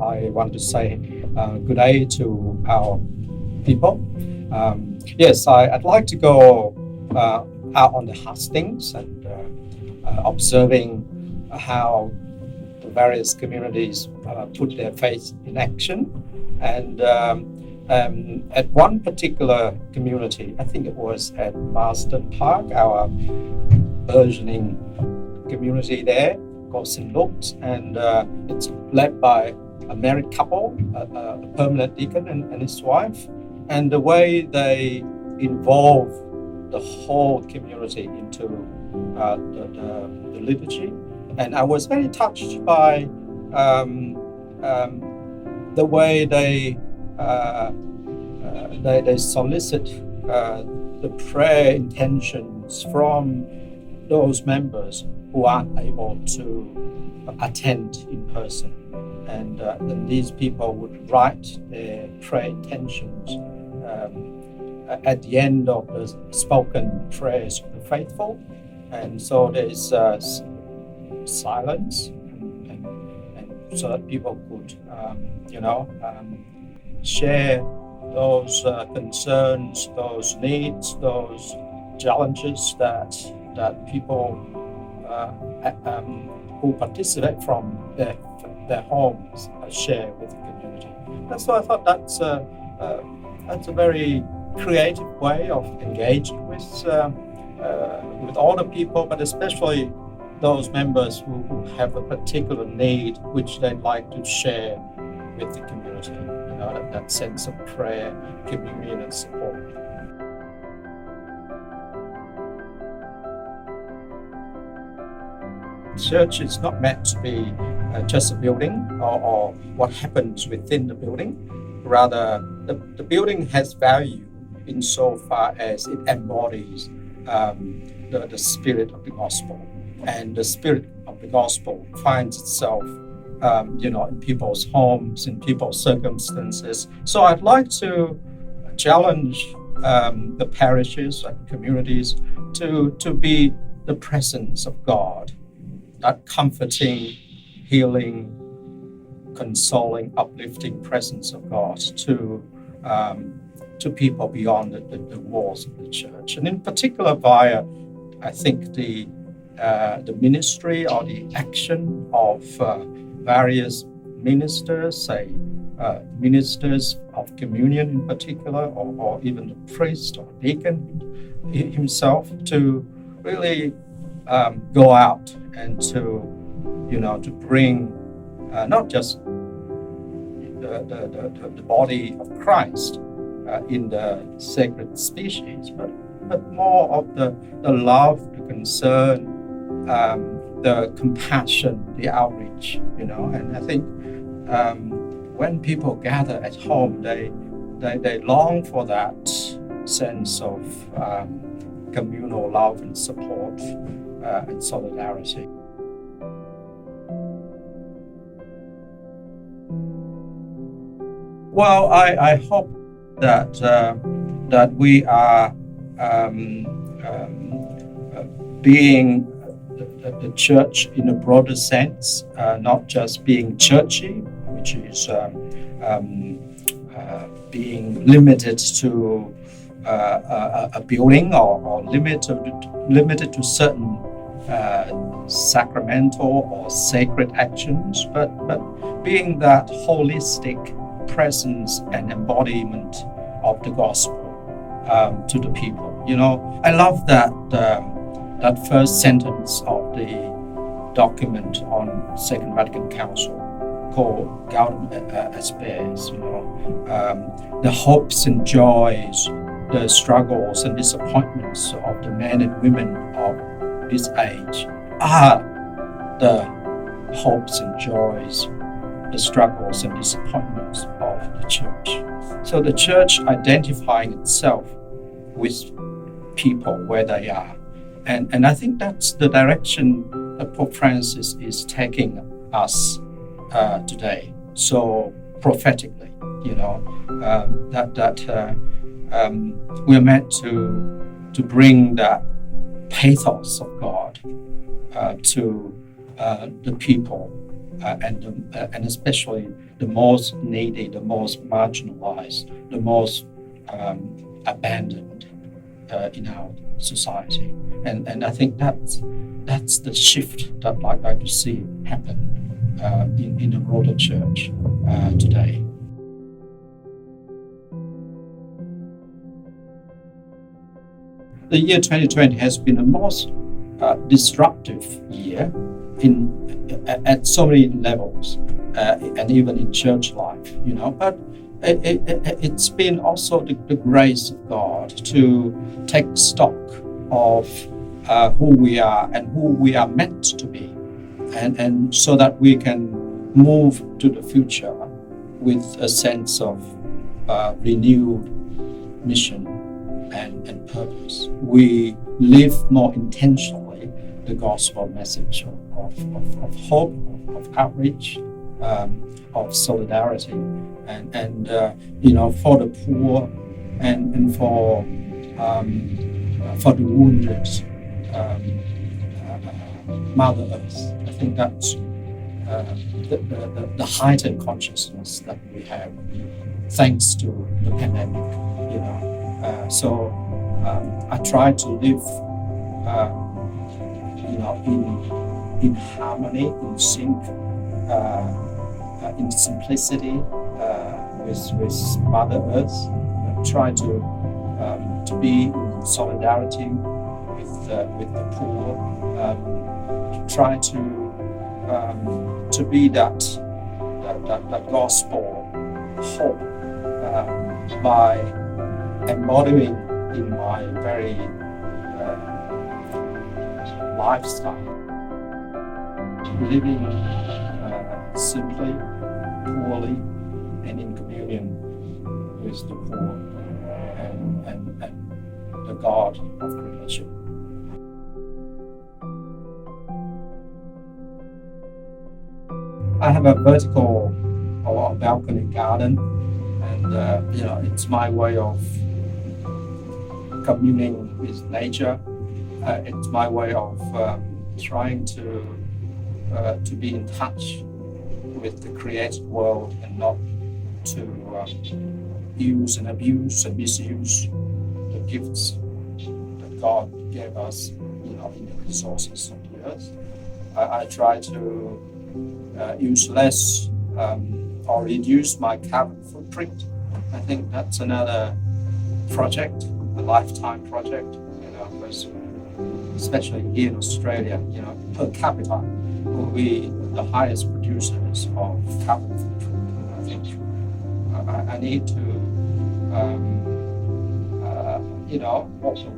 I want to say good day to our people. Yes, I'd like to go out on the hustings and observing how the various communities put their faith in action. And at one particular community, I think it was at Marsden Park, our burgeoning community there called St. Luke's, and it's led by a married couple, a permanent deacon and his wife, and the way they involve the whole community into the liturgy. And I was very touched by the way they solicit the prayer intentions from those members who aren't able to attend in person. And then these people would write their prayer intentions at the end of the spoken prayers of the faithful. And so there's silence, and so that people could, share those concerns, those needs, those challenges that people who participate from their homes share with the community. And so I thought that's a very creative way of engaging with all the people, but especially those members who have a particular need which they'd like to share with the community. That sense of prayer, communion, and support. Church is not meant to be just a building or what happens within the building. Rather, the building has value insofar as it embodies the spirit of the gospel. And the spirit of the gospel finds itself in people's homes, in people's circumstances. So I'd like to challenge the parishes and communities to be the presence of God, that comforting, healing, consoling, uplifting presence of God to people beyond the walls of the church. And in particular via, I think, the ministry or the action of various ministers, say ministers of communion in particular, or even the priest or deacon himself, to really go out and to bring not just the body of Christ in the sacred species, but more of the love, the concern, the compassion, the outreach, and I think when people gather at home, they long for that sense of communal love and support and solidarity. Well, I hope that we are being the church in a broader sense, not just being churchy, which is being limited to a building or limited to certain sacramental or sacred actions, but being that holistic presence and embodiment of the gospel to the people. I love that first sentence of the document on Second Vatican Council called Gaudium et Spes. The hopes and joys, the struggles and disappointments of the men and women of this age are the hopes and joys, the struggles and disappointments of the church. So the church identifying itself with people where they are. And I think that's the direction that Pope Francis is taking us today. So prophetically, we're meant to bring that pathos of God to the people and especially the most needy, the most marginalized, the most abandoned in our society. And I think that's the shift that I'd like to see happen in the broader church today. The year 2020 has been the most disruptive year at so many levels, and even in church life, But it's been also the grace of God to take stock of who we are and who we are meant to be, and so that we can move to the future with a sense of renewed mission and purpose. We live more intentionally the gospel message of hope, of outreach, of solidarity, and for the poor and for the wounded, Mother Earth. I think that's the heightened consciousness that we have thanks to the pandemic. So I try to live, in harmony, in sync, in simplicity with Mother Earth. I try to be in solidarity with the poor. Try to be that gospel hope by embodying in my very lifestyle, living simply, poorly, and in communion with the poor and the God of creation. I have a vertical or balcony garden, and it's my way of communing with nature. It's my way of trying to be in touch with the created world and not to use and abuse and misuse the gifts that God gave us, in the resources of the earth. I try to use less or reduce my carbon footprint. I think that's another project, a lifetime project, because especially here in Australia, per capita, we're the highest producers of carbon footprint. And I think I need to walk the